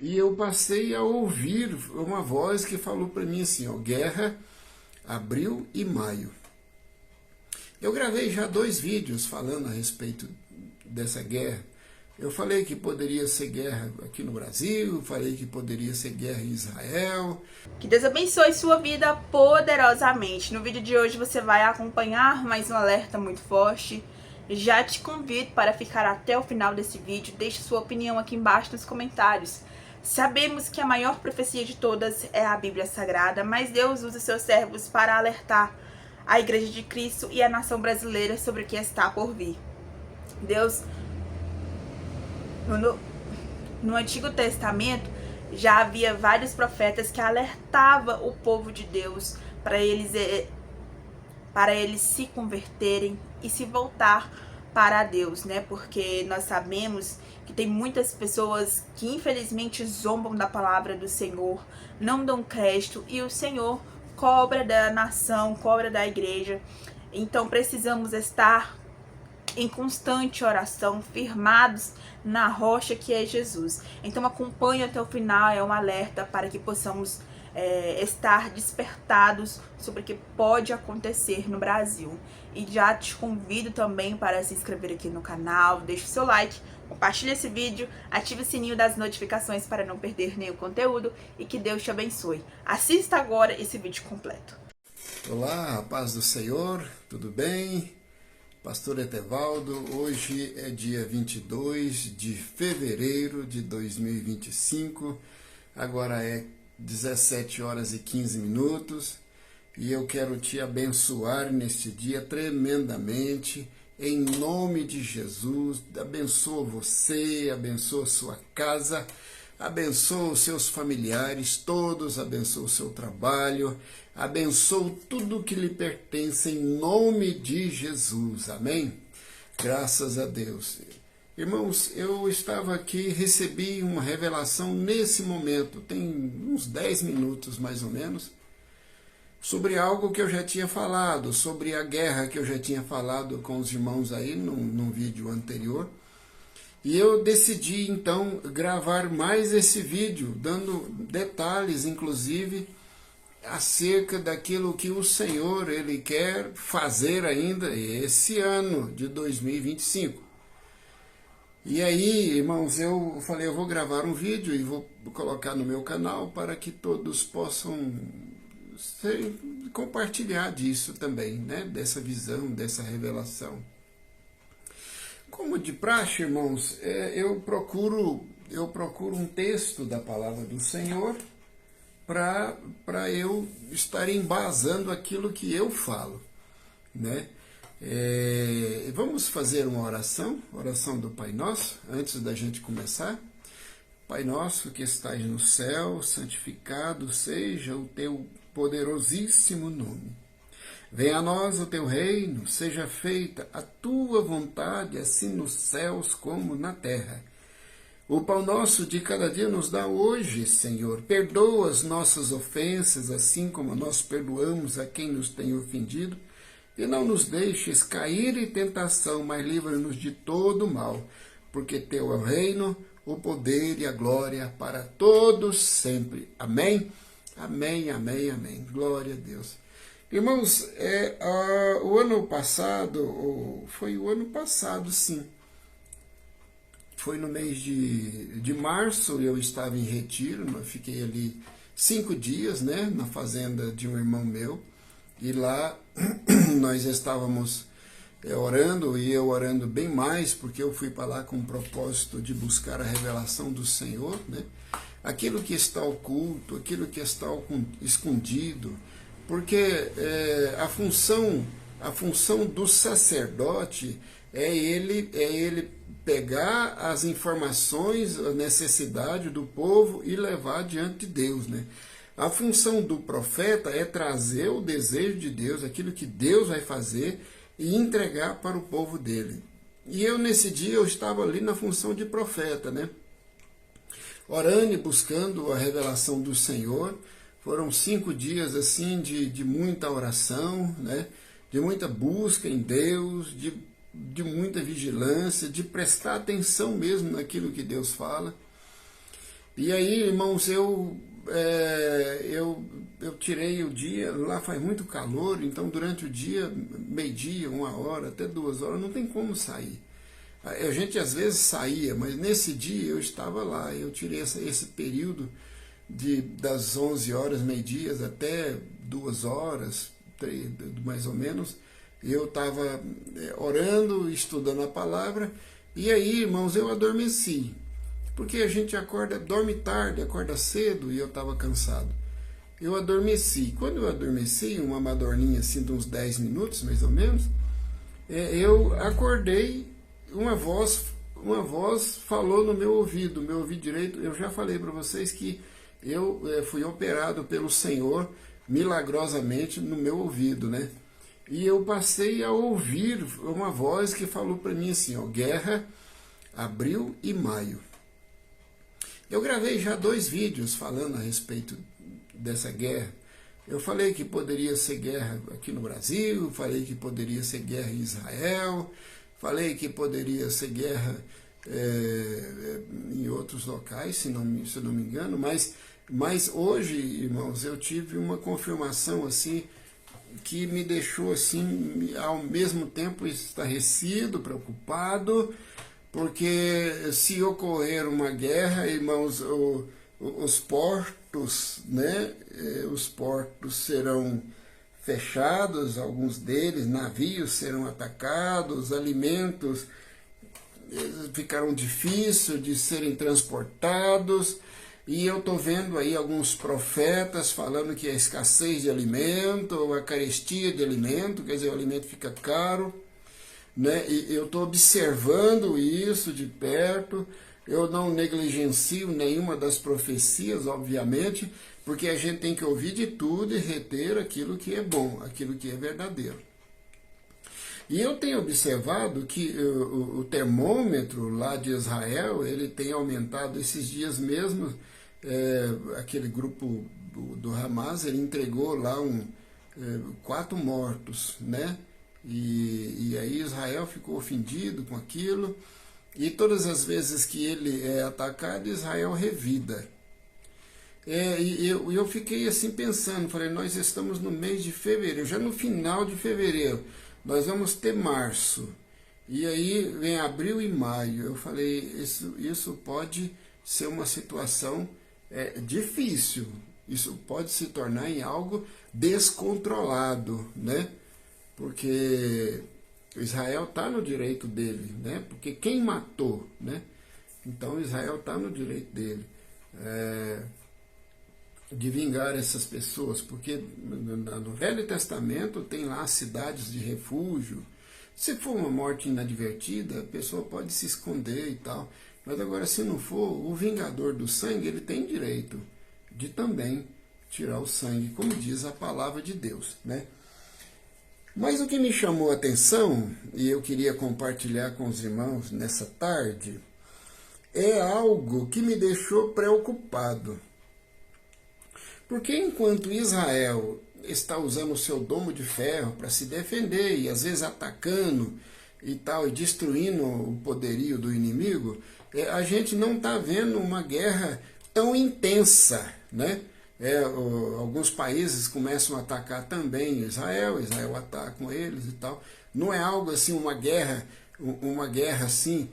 e eu passei a ouvir uma voz que falou para mim assim, ó, guerra, abril e maio. Eu gravei já 2 vídeos falando a respeito dessa guerra. Eu falei que poderia ser guerra aqui no Brasil, falei que poderia ser guerra em Israel. Que Deus abençoe sua vida poderosamente. No vídeo de hoje você vai acompanhar mais um alerta muito forte. Já te convido para ficar até o final desse vídeo. Deixe sua opinião aqui embaixo nos comentários. Sabemos que a maior profecia de todas é a Bíblia Sagrada, mas Deus usa seus servos para alertar a Igreja de Cristo e a nação brasileira sobre o que está por vir. Deus, no Antigo Testamento, já havia vários profetas que alertavam o povo de Deus para eles se converterem e se voltar para Deus, né? Porque nós sabemos que tem muitas pessoas que infelizmente zombam da palavra do Senhor, não dão crédito, e o Senhor cobra da nação, cobra da igreja. Então precisamos estar em constante oração, firmados na rocha que é Jesus. Então acompanhe até o final, é um alerta para que possamos estar despertados sobre o que pode acontecer no Brasil. E já te convido também para se inscrever aqui no canal, deixe o seu like, compartilhe esse vídeo, ative o sininho das notificações para não perder nenhum conteúdo e que Deus te abençoe. Assista agora esse vídeo completo. Olá, a paz do Senhor, tudo bem? Pastor Etevaldo, hoje é dia 22 de fevereiro de 2025, agora é 17 horas e 15 minutos e eu quero te abençoar neste dia tremendamente, em nome de Jesus. Abençoa você, abençoa sua casa, abençoa os seus familiares todos, abençoa o seu trabalho, abençoa tudo que lhe pertence em nome de Jesus, amém? Graças a Deus. Irmãos, eu estava aqui, recebi uma revelação nesse momento, tem uns 10 minutos mais ou menos, sobre algo que eu já tinha falado, sobre a guerra que eu já tinha falado com os irmãos aí num vídeo anterior. E eu decidi então gravar mais esse vídeo, dando detalhes, inclusive, acerca daquilo que o Senhor ele quer fazer ainda esse ano de 2025. E aí, irmãos, eu falei, eu vou gravar um vídeo e vou colocar no meu canal para que todos possam compartilhar disso também, né? Dessa visão, dessa revelação. Como de praxe, irmãos, eu procuro um texto da palavra do Senhor para eu estar embasando aquilo que eu falo, né? Vamos fazer uma oração do Pai Nosso, antes da gente começar. Pai nosso que estais no céu, santificado seja o teu poderosíssimo nome. Venha a nós o teu reino, seja feita a tua vontade, assim nos céus como na terra. O pão nosso de cada dia nos dá hoje, Senhor. Perdoa as nossas ofensas, assim como nós perdoamos a quem nos tem ofendido. E não nos deixes cair em tentação, mas livra-nos de todo mal. Porque teu é o reino, o poder e a glória para todos sempre. Amém? Amém, amém, amém. Glória a Deus. Irmãos, o ano passado, foi o ano passado, sim. Foi no mês de março, eu estava em retiro, eu fiquei ali 5 dias, né, na fazenda de um irmão meu, e lá nós estávamos orando, e eu orando bem mais, porque eu fui para lá com o propósito de buscar a revelação do Senhor, né, aquilo que está oculto, aquilo que está escondido, porque a função do sacerdote é ele pegar as informações, a necessidade do povo e levar diante de Deus, né? A função do profeta é trazer o desejo de Deus, aquilo que Deus vai fazer e entregar para o povo dele. E eu nesse dia eu estava ali na função de profeta, né? Orando e buscando a revelação do Senhor. Foram 5 dias assim de muita oração, né? De muita busca em Deus, de muita vigilância, de prestar atenção mesmo naquilo que Deus fala. E aí, irmãos, eu tirei o dia, lá faz muito calor, então durante o dia, meio-dia, 1 hora, até 2 horas, não tem como sair. A gente às vezes saía, mas nesse dia eu estava lá, eu tirei esse período das 11 horas, meio-dia, até 2 horas, 3, mais ou menos, eu estava orando, estudando a palavra, e aí, irmãos, eu adormeci. Porque a gente dorme tarde, acorda cedo, e eu estava cansado. Eu adormeci. Quando eu adormeci, uma madorninha assim de uns 10 minutos, mais ou menos, eu acordei, uma voz falou no meu ouvido direito. Eu já falei para vocês que eu fui operado pelo Senhor milagrosamente no meu ouvido, né? E eu passei a ouvir uma voz que falou para mim assim, ó, guerra, abril e maio. Eu gravei já 2 vídeos falando a respeito dessa guerra. Eu falei que poderia ser guerra aqui no Brasil, falei que poderia ser guerra em Israel, falei que poderia ser guerra em outros locais, se não me engano, mas hoje, irmãos, eu tive uma confirmação assim que me deixou assim ao mesmo tempo estarrecido, preocupado, porque se ocorrer uma guerra, irmãos, os portos, né? Os portos serão fechados, alguns deles, navios serão atacados, alimentos ficarão difíceis de serem transportados, e eu estou vendo aí alguns profetas falando que a escassez de alimento, ou a carestia de alimento, quer dizer, o alimento fica caro, né? E eu estou observando isso de perto. Eu não negligencio nenhuma das profecias, obviamente, porque a gente tem que ouvir de tudo e reter aquilo que é bom, aquilo que é verdadeiro. E eu tenho observado que o termômetro lá de Israel, ele tem aumentado esses dias mesmo. Aquele grupo do Hamas, ele entregou lá 4 mortos, né? E aí Israel ficou ofendido com aquilo, e todas as vezes que ele é atacado, Israel revida. E eu fiquei assim pensando, falei, nós estamos no mês de fevereiro, já no final de fevereiro, nós vamos ter março, e aí vem abril e maio. Eu falei, isso pode ser uma situação difícil, isso pode se tornar em algo descontrolado, né? Porque Israel está no direito dele, né? Porque quem matou, né? Então Israel está no direito dele de vingar essas pessoas, porque no Velho Testamento tem lá cidades de refúgio. Se for uma morte inadvertida, a pessoa pode se esconder e tal. Mas agora, se não for, o vingador do sangue, ele tem direito de também tirar o sangue, como diz a palavra de Deus, né? Mas o que me chamou a atenção, e eu queria compartilhar com os irmãos nessa tarde, é algo que me deixou preocupado. Porque enquanto Israel está usando o seu domo de ferro para se defender, e às vezes atacando e tal, e destruindo o poderio do inimigo, a gente não está vendo uma guerra tão intensa, né? Alguns países começam a atacar também Israel ataca com eles e tal. Não é algo assim, uma guerra assim,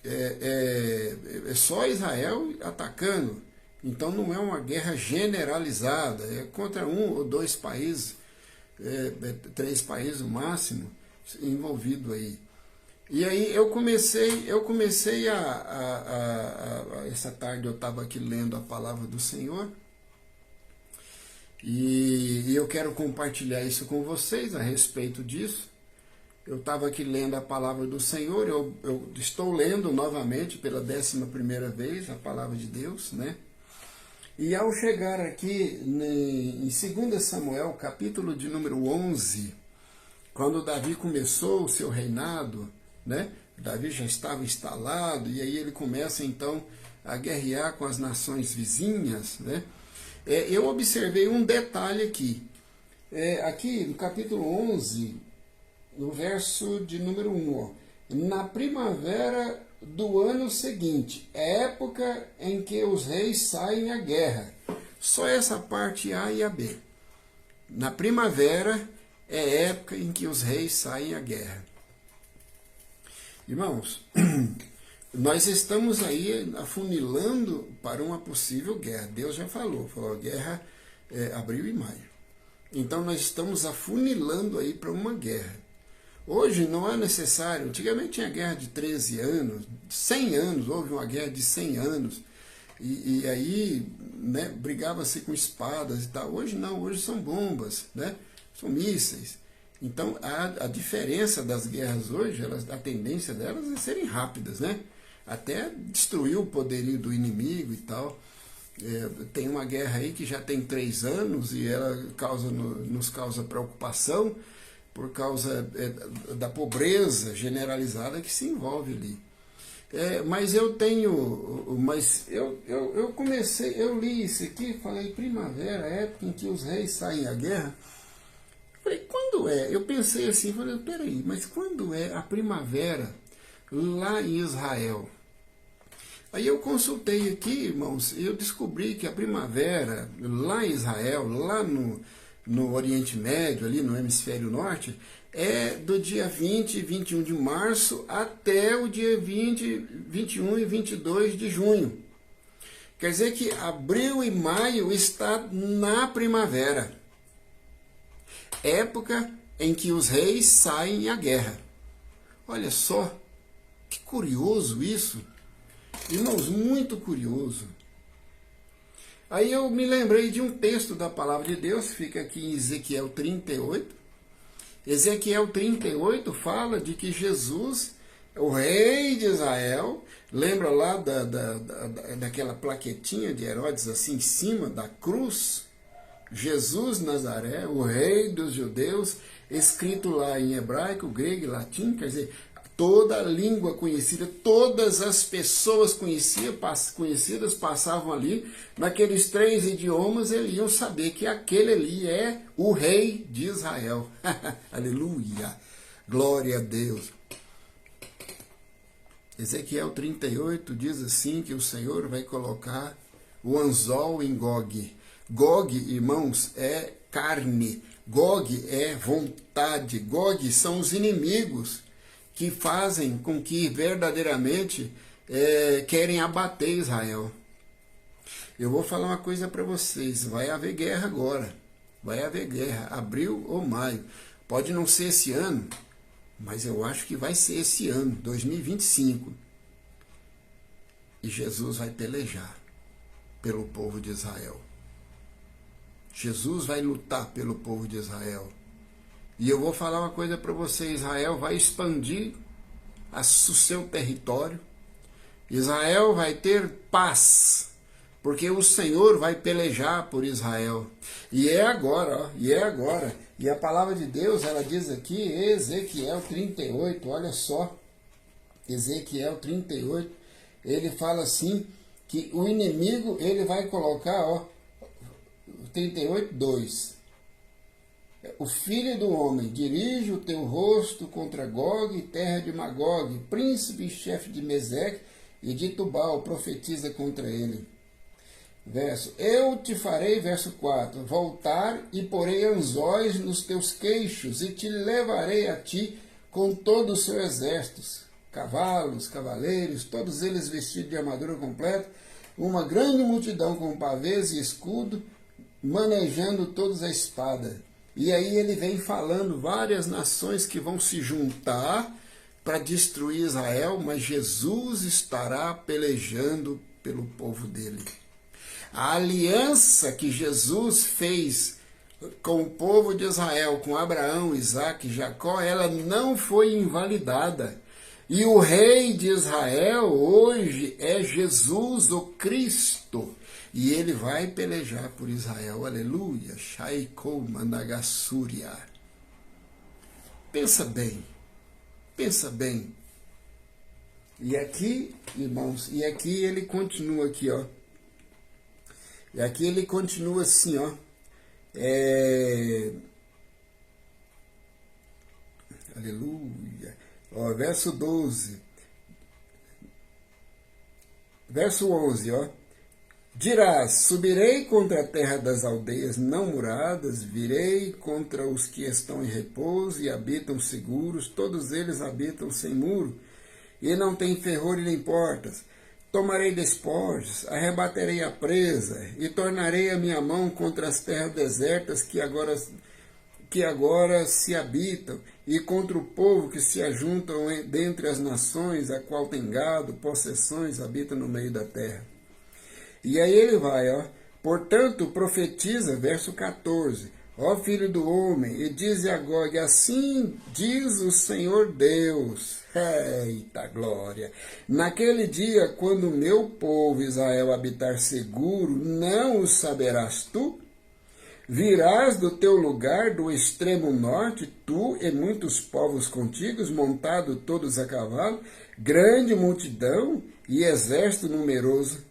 é só Israel atacando. Então não é uma guerra generalizada, é contra 1 ou 2 países, 3 países no máximo, envolvido aí. E aí eu comecei essa tarde eu estava aqui lendo a palavra do Senhor, e eu quero compartilhar isso com vocês a respeito disso. Eu estava aqui lendo a palavra do Senhor, eu estou lendo novamente pela 11ª vez a palavra de Deus, né? E ao chegar aqui em 2 Samuel, capítulo de número 11, quando Davi começou o seu reinado, né? Davi já estava instalado, e aí ele começa então a guerrear com as nações vizinhas, né? Eu observei um detalhe aqui. Aqui no capítulo 11, no verso de número 1, ó, na primavera do ano seguinte, época em que os reis saem à guerra. Só essa parte A e a B. Na primavera é época em que os reis saem à guerra. Irmãos, nós estamos aí afunilando para uma possível guerra. Deus já falou guerra abril e maio. Então nós estamos afunilando aí para uma guerra. Hoje não é necessário, antigamente tinha guerra de 13 anos, 100 anos, houve uma guerra de 100 anos, e aí, né, brigava-se com espadas e tal. Hoje não, hoje são bombas, né, são mísseis. Então a diferença das guerras hoje, a tendência delas é serem rápidas, né, até destruir o poderio do inimigo e tal. Tem uma guerra aí que já tem 3 anos e ela nos causa preocupação, por causa da pobreza generalizada que se envolve ali. Mas eu li isso aqui, falei, primavera, época em que os reis saem à guerra. Falei, quando é? Eu pensei assim, falei, peraí, mas quando é a primavera lá em Israel? Aí eu consultei aqui, irmãos, e eu descobri que a primavera lá em Israel, lá no Oriente Médio, ali no Hemisfério Norte, é do dia 20 e 21 de março até o dia 20, 21 e 22 de junho. Quer dizer que abril e maio está na primavera, época em que os reis saem à guerra. Olha só, que curioso isso. Irmãos, muito curioso. Aí eu me lembrei de um texto da palavra de Deus, fica aqui em Ezequiel 38. Ezequiel 38 fala de que Jesus, o rei de Israel, lembra lá daquela plaquetinha de Herodes assim em cima da cruz? Jesus Nazaré, o rei dos judeus, escrito lá em hebraico, grego e latim, quer dizer, toda a língua conhecida, todas as pessoas conhecidas passavam ali, naqueles 3 idiomas, eles iam saber que aquele ali é o rei de Israel. Aleluia! Glória a Deus! Ezequiel 38 diz assim que o Senhor vai colocar o anzol em Gog. Gog, irmãos, é carne. Gog é vontade. Gog são os inimigos que fazem com que verdadeiramente querem abater Israel. Eu vou falar uma coisa para vocês, vai haver guerra agora, vai haver guerra, abril ou maio. Pode não ser esse ano, mas eu acho que vai ser esse ano, 2025. E Jesus vai pelejar pelo povo de Israel. Jesus vai lutar pelo povo de Israel. E eu vou falar uma coisa para você, Israel vai expandir o seu território, Israel vai ter paz, porque o Senhor vai pelejar por Israel. E é agora, ó, e é agora. E a palavra de Deus, ela diz aqui, Ezequiel 38, olha só, Ezequiel 38, ele fala assim, que o inimigo, ele vai colocar, ó, 38, 2. O filho do homem, dirige o teu rosto contra Gog, terra de Magog, príncipe e chefe de Meseque e de Tubal, profetiza contra ele. Eu te farei, verso 4, voltar e porei anzóis nos teus queixos e te levarei a ti com todo o seu exército, cavalos, cavaleiros, todos eles vestidos de armadura completa, uma grande multidão com pavês e escudo, manejando todos a espada. E aí ele vem falando várias nações que vão se juntar para destruir Israel, mas Jesus estará pelejando pelo povo dele. A aliança que Jesus fez com o povo de Israel, com Abraão, Isaque e Jacó, ela não foi invalidada. E o rei de Israel hoje é Jesus, o Cristo. E ele vai pelejar por Israel. Aleluia. Shaikou Mandagassúria. Pensa bem. Pensa bem. E aqui, irmãos, e aqui ele continua aqui, ó. E aqui ele continua assim, ó. Aleluia. Ó, verso 12. Verso 11, ó. Dirás, subirei contra a terra das aldeias não muradas, virei contra os que estão em repouso e habitam seguros, todos eles habitam sem muro, e não têm ferrolho nem portas. Tomarei despojos, arrebaterei a presa, e tornarei a minha mão contra as terras desertas que agora se habitam, e contra o povo que se ajuntam dentre as nações, a qual tem gado, possessões, habita no meio da terra. E aí ele vai, ó. Portanto, profetiza, verso 14. Ó filho do homem, e dize a Gog, assim diz o Senhor Deus. Eita glória! Naquele dia, quando o meu povo Israel habitar seguro, não o saberás tu? Virás do teu lugar do extremo norte, tu e muitos povos contigo, montados todos a cavalo, grande multidão e exército numeroso.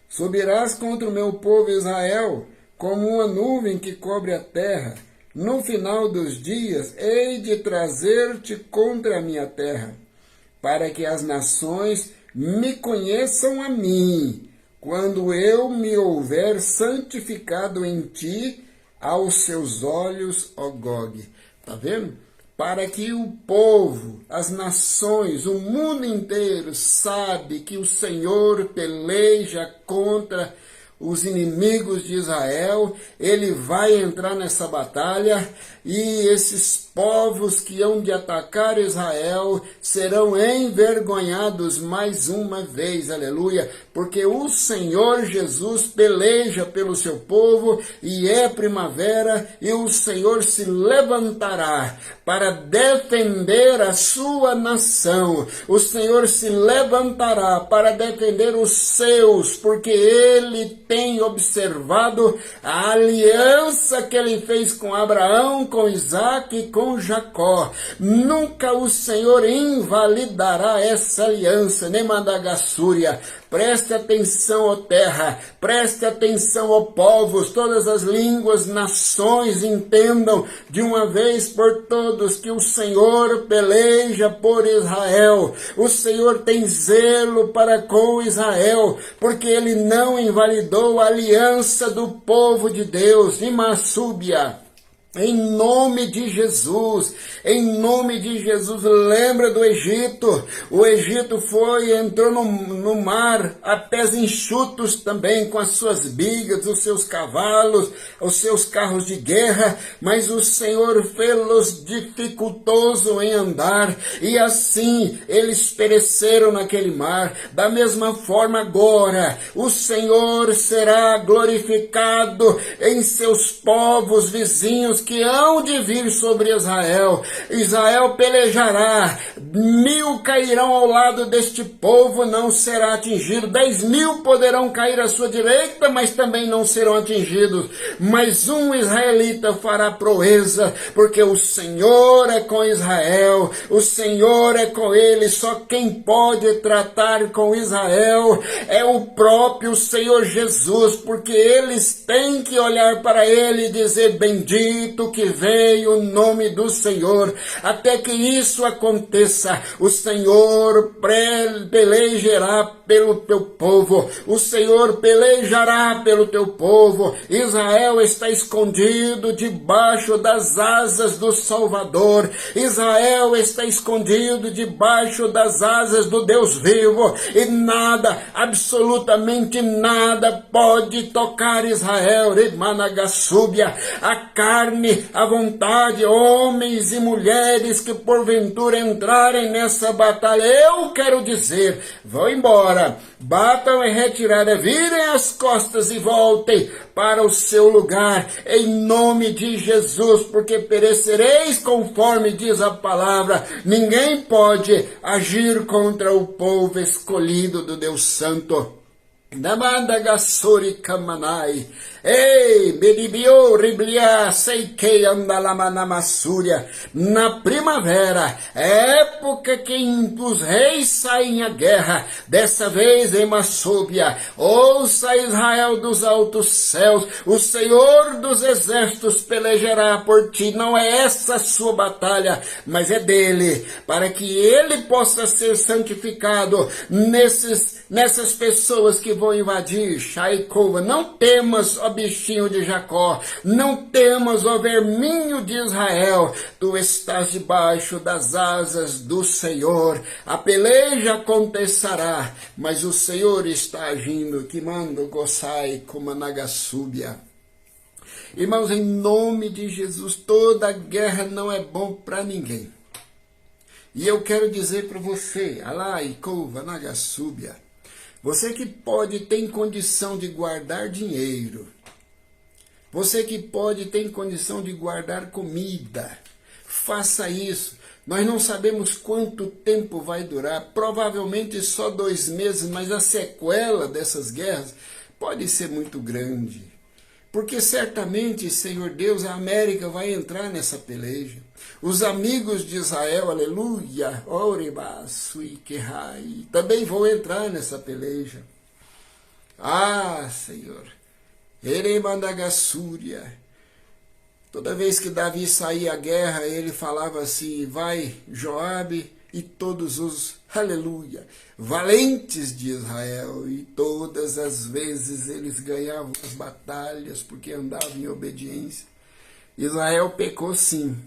Subirás contra o meu povo Israel, como uma nuvem que cobre a terra. No final dos dias, hei de trazer-te contra a minha terra, para que as nações me conheçam a mim, quando eu me houver santificado em ti, aos seus olhos, ó Gog. Tá vendo? Para que o povo, as nações, o mundo inteiro sabe que o Senhor peleja contra os inimigos de Israel, ele vai entrar nessa batalha e esses povos que hão de atacar Israel serão envergonhados mais uma vez, aleluia, porque o Senhor Jesus peleja pelo seu povo e é primavera e o Senhor se levantará para defender a sua nação, o Senhor se levantará para defender os seus, porque ele tem observado a aliança que ele fez com Abraão, com Isaac e com Jacó. Nunca o Senhor invalidará essa aliança, nem Mandagassúria. Preste atenção, ó terra, preste atenção, ó povos, todas as línguas, nações, entendam de uma vez por todos que o Senhor peleja por Israel. O Senhor tem zelo para com Israel, porque ele não invalidou a aliança do povo de Deus. Imassúbia. Em nome de Jesus, lembra do Egito. O Egito entrou no mar a pés enxutos também, com as suas bigas, os seus cavalos, os seus carros de guerra, mas o Senhor fez-los dificultoso em andar, e assim eles pereceram naquele mar. Da mesma forma agora, o Senhor será glorificado em seus povos vizinhos, que hão de vir sobre Israel. Israel pelejará, 1000 cairão ao lado deste povo, não será atingido. 10.000 poderão cair à sua direita, mas também não serão atingidos. Mas um israelita fará proeza, porque o Senhor é com Israel, o Senhor é com ele. Só quem pode tratar com Israel é o próprio Senhor Jesus, porque eles têm que olhar para ele e dizer: bendito que veio o nome do Senhor. Até que isso aconteça, o Senhor pelejará pelo teu povo, o Senhor pelejará pelo teu povo. Israel está escondido debaixo das asas do Salvador. Israel está escondido debaixo das asas do Deus vivo, e nada, absolutamente nada pode tocar Israel. Managassúbia, a carne, a vontade, homens e mulheres que porventura entrarem nessa batalha, eu quero dizer, vão embora, batam em retirada, virem as costas e voltem para o seu lugar, em nome de Jesus, porque perecereis conforme diz a palavra. Ninguém pode agir contra o povo escolhido do Deus Santo. Namandagassuri kamanai. Ei, bedibio riblia seikei andalamanamassúria. Na primavera, época que os reis saem à guerra, dessa vez em Massúbia, ouça Israel dos altos céus, o Senhor dos exércitos pelejará por ti. Não é essa a sua batalha, mas é dele, para que ele possa ser santificado nesses nessas pessoas que vão invadir Shaicova. Não temas, ó bichinho de Jacó, não temas, ó verminho de Israel, tu estás debaixo das asas do Senhor. A peleja acontecerá, mas o Senhor está agindo. Que mando Gosai como Nagasúbia. Irmãos, em nome de Jesus, toda guerra não é bom para ninguém. E eu quero dizer para você, Alai Kova Nagasúbia, você que tem condição de guardar dinheiro, você que tem condição de guardar comida, faça isso. Nós não sabemos quanto tempo vai durar, provavelmente só 2 meses, mas a sequela dessas guerras pode ser muito grande. Porque certamente, Senhor Deus, a América vai entrar nessa peleja. Os amigos de Israel, aleluia, também vão entrar nessa peleja. Ah, Senhor, Eremandagassúria. Toda vez que Davi saía à guerra, ele falava assim, vai Joabe e todos os, aleluia, valentes de Israel. E todas as vezes eles ganhavam as batalhas porque andavam em obediência. Israel pecou sim,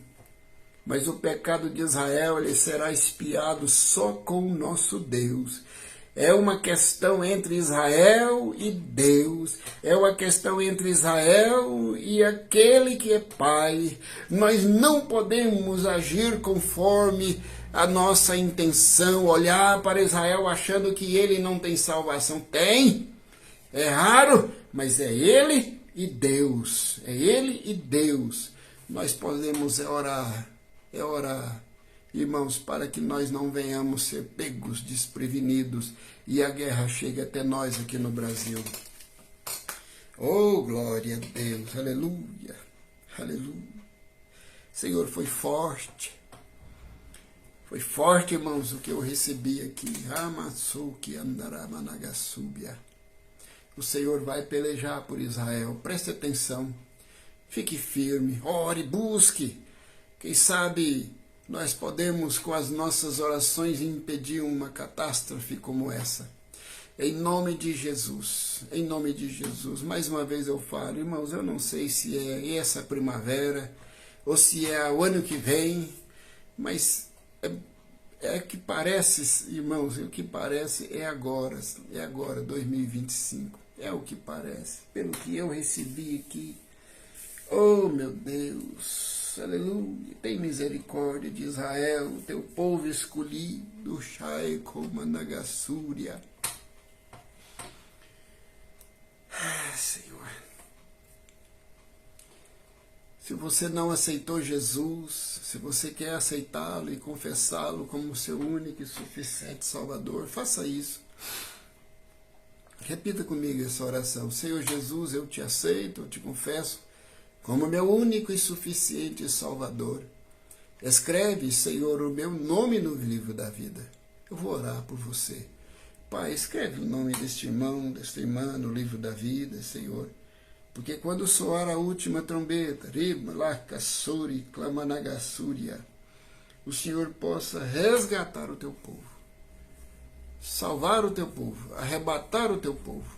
mas o pecado de Israel ele será expiado só com o nosso Deus. É uma questão entre Israel e Deus. É uma questão entre Israel e aquele que é Pai. Nós não podemos agir conforme a nossa intenção, olhar para Israel achando que ele não tem salvação. Tem, é raro, mas é ele e Deus. É ele e Deus. Nós podemos orar, irmãos, para que nós não venhamos ser pegos, desprevenidos, e a guerra chegue até nós aqui no Brasil. Oh, glória a Deus, aleluia, aleluia. Senhor, foi forte, irmãos, o que eu recebi aqui. Ramatsuki Andaramanagassúbia. O Senhor vai pelejar por Israel, preste atenção, fique firme, ore, busque. Quem sabe nós podemos, com as nossas orações, impedir uma catástrofe como essa. Em nome de Jesus, em nome de Jesus. Mais uma vez eu falo, irmãos, eu não sei se é essa primavera ou se é o ano que vem, mas é que parece, irmãos, o que parece é agora, 2025. É o que parece, pelo que eu recebi aqui. Oh, meu Deus, aleluia, tem misericórdia de Israel, teu povo escolhido, Shaiko Managassúria. Ah, Senhor, se você não aceitou Jesus, se você quer aceitá-lo e confessá-lo como seu único e suficiente Salvador, faça isso. Repita comigo essa oração. Senhor Jesus, eu te aceito, eu te confesso como meu único e suficiente Salvador. Escreve, Senhor, o meu nome no livro da vida. Eu vou orar por você. Pai, escreve o nome deste irmão, desta irmã no livro da vida, Senhor. Porque quando soar a última trombeta, Rimalakassuri, Klamanagassúria, o Senhor possa resgatar o teu povo, salvar o teu povo, arrebatar o teu povo,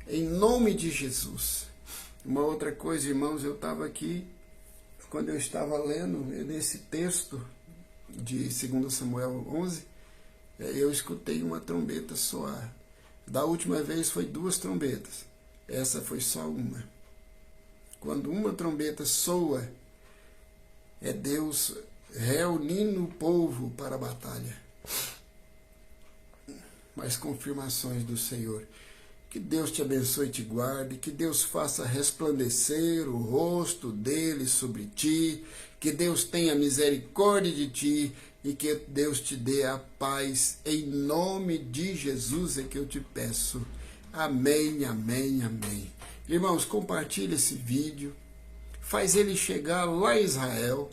em nome de Jesus. Uma outra coisa, irmãos, eu estava aqui, quando eu estava lendo nesse texto de 2 Samuel 11, eu escutei uma trombeta soar. Da última vez foi 2 trombetas, essa foi só uma. Quando uma trombeta soa, é Deus reunindo o povo para a batalha. Mais confirmações do Senhor. Que Deus te abençoe e te guarde, que Deus faça resplandecer o rosto dele sobre ti, que Deus tenha misericórdia de ti e que Deus te dê a paz. Em nome de Jesus é que eu te peço. Amém, amém, amém. Irmãos, compartilhe esse vídeo, faz ele chegar lá em Israel,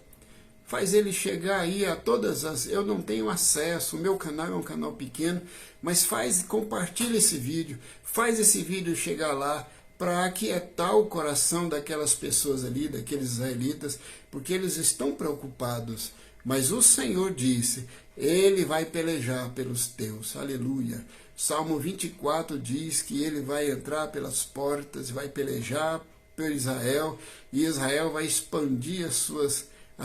faz ele chegar aí a todas as... Eu não tenho acesso, o meu canal é um canal pequeno, mas compartilha esse vídeo, faz esse vídeo chegar lá para aquietar o coração daquelas pessoas ali, daqueles israelitas, porque eles estão preocupados. Mas o Senhor disse, Ele vai pelejar pelos teus, aleluia. Salmo 24 diz que ele vai entrar pelas portas, vai pelejar por Israel, e Israel vai expandir as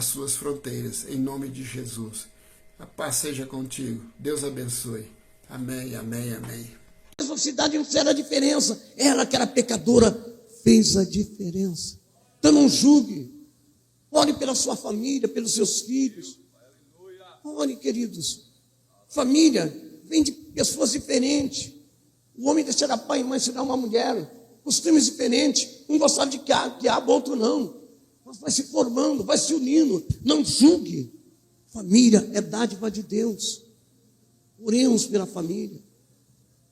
suas fronteiras, em nome de Jesus. A paz seja contigo. Deus abençoe. Amém, amém, amém. A cidade não fizeram a diferença. Ela que era pecadora fez a diferença. Então não julgue. Ore pela sua família, pelos seus filhos. Ore, queridos. Família vem de pessoas diferentes. O homem deixará pai e mãe, será uma mulher. Costumes diferentes. Um gostava de quiabo, outro não. Mas vai se formando, vai se unindo. Não julgue. Família é dádiva de Deus. Oremos pela família.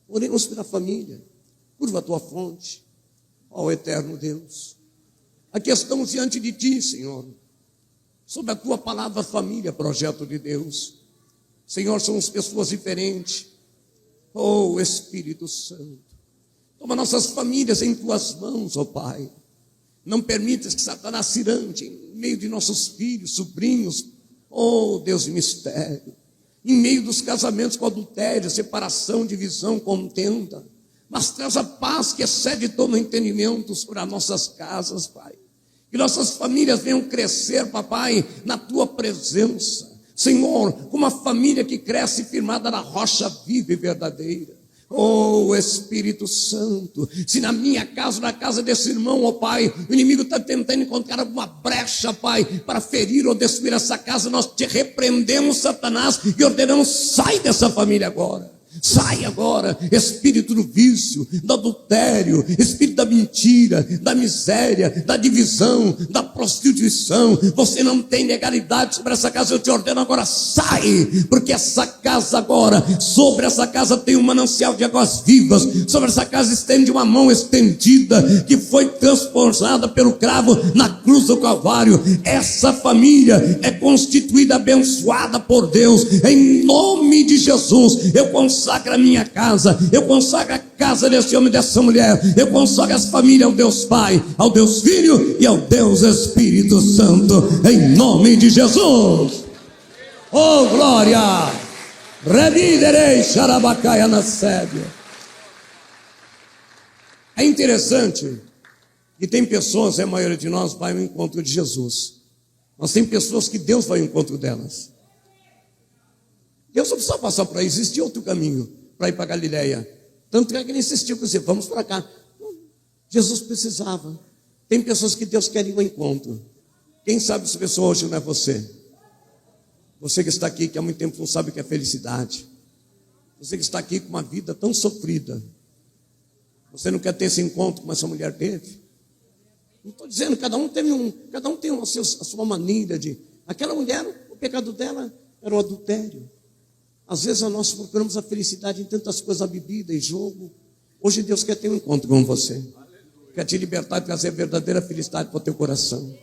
Oremos pela família. Curva a tua fronte, ó eterno Deus. Aqui estamos diante de ti, Senhor. Sob a tua palavra, família, projeto de Deus. Senhor, somos pessoas diferentes. Oh, Espírito Santo. Toma nossas famílias em tuas mãos, ó Pai. Não permitas que Satanás cirante em meio de nossos filhos, sobrinhos. Oh, Deus de mistério. Em meio dos casamentos com adultério, separação, divisão, contenda. Mas traz a paz que excede todo o entendimento sobre as nossas casas, Pai. Que nossas famílias venham crescer, papai, na tua presença. Senhor, como uma família que cresce firmada na rocha viva e verdadeira. Oh, Espírito Santo, se na minha casa, na casa desse irmão, ó Pai, o inimigo está tentando encontrar alguma brecha, Pai, para ferir ou destruir essa casa, nós te repreendemos, Satanás, e ordenamos, sai dessa família agora. Sai agora, espírito do vício, do adultério, espírito da mentira, da miséria, da divisão, da prostituição. Você não tem legalidade sobre essa casa, eu te ordeno agora, sai, porque essa casa agora, sobre essa casa tem um manancial de águas vivas, sobre essa casa estende uma mão estendida, que foi transformada pelo cravo na cruz do Calvário. Essa família é constituída, abençoada por Deus, em nome de Jesus. Eu consagro a minha casa, eu consagro a casa desse homem e dessa mulher, eu consagro as famílias ao Deus Pai, ao Deus Filho e ao Deus Espírito Santo, em nome de Jesus. Oh glória! Reviderei xarabacaia na sede. É interessante que tem pessoas, a maioria de nós vai ao encontro de Jesus, mas tem pessoas que Deus vai ao encontro delas. Deus não precisa passar por aí, existia outro caminho para ir para Galileia. Tanto é que ele insistiu com você, vamos para cá. Jesus precisava. Tem pessoas que Deus quer ir ao encontro. Quem sabe essa pessoa hoje não é você? Você que está aqui, que há muito tempo não sabe o que é felicidade. Você que está aqui com uma vida tão sofrida. Você não quer ter esse encontro como essa mulher teve? Não estou dizendo, cada um tem a sua maneira de... Aquela mulher, o pecado dela era o adultério. Às vezes nós procuramos a felicidade em tantas coisas, a bebida, em jogo. Hoje Deus quer ter um encontro com você. Quer te libertar e trazer a verdadeira felicidade para o teu coração.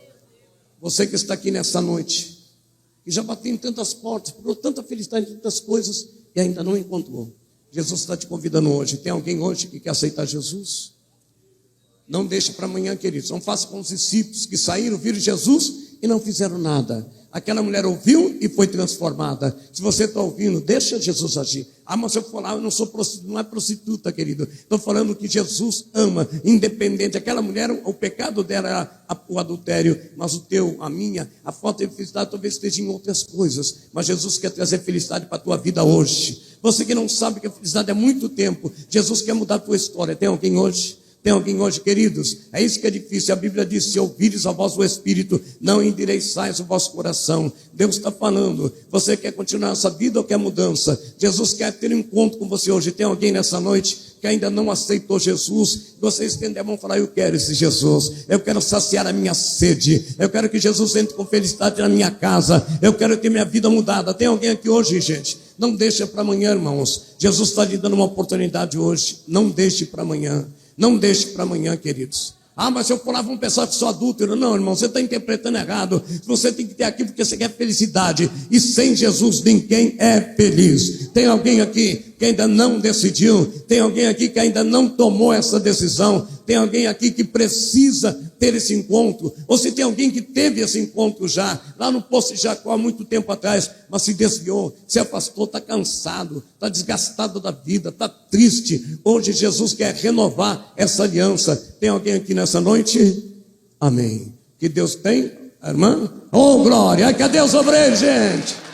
Você que está aqui nessa noite, que já bateu em tantas portas, procurou tanta felicidade em tantas coisas e ainda não encontrou. Jesus está te convidando hoje. Tem alguém hoje que quer aceitar Jesus? Não deixe para amanhã, queridos. Não faça como os discípulos que saíram, viram Jesus e não fizeram nada. Aquela mulher ouviu e foi transformada. Se você está ouvindo, deixa Jesus agir. Ah, mas se eu for lá, eu não sou prostituta, não é prostituta, querido. Estou falando que Jesus ama, independente. Aquela mulher, o pecado dela era o adultério, mas a minha, a falta de felicidade talvez esteja em outras coisas. Mas Jesus quer trazer felicidade para a tua vida hoje. Você que não sabe que a felicidade é muito tempo, Jesus quer mudar a tua história. Tem alguém hoje? Tem alguém hoje, queridos? É isso que é difícil. A Bíblia diz, se ouvires a voz do Espírito, não endireiçais o vosso coração. Deus está falando, você quer continuar essa vida ou quer mudança? Jesus quer ter um encontro com você hoje. Tem alguém nessa noite que ainda não aceitou Jesus? Você estende a mão e fala, eu quero esse Jesus. Eu quero saciar a minha sede. Eu quero que Jesus entre com felicidade na minha casa. Eu quero ter minha vida mudada. Tem alguém aqui hoje, gente? Não deixe para amanhã, irmãos. Jesus está lhe dando uma oportunidade hoje. Não deixe para amanhã. Não deixe para amanhã, queridos. Ah, mas se eu for lá, vão pensar que sou adúltero. Não, irmão, você está interpretando errado. Você tem que ter aqui porque você quer felicidade. E sem Jesus ninguém é feliz. Tem alguém aqui que ainda não decidiu? Tem alguém aqui que ainda não tomou essa decisão? Tem alguém aqui que precisa ter esse encontro, ou se tem alguém que teve esse encontro já, lá no Poço de Jacó há muito tempo atrás, mas se desviou, se afastou, está cansado, está desgastado da vida, está triste. Hoje Jesus quer renovar essa aliança. Tem alguém aqui nessa noite? Amém. Que Deus tem, irmã? Oh, glória, que a Deus obre, gente.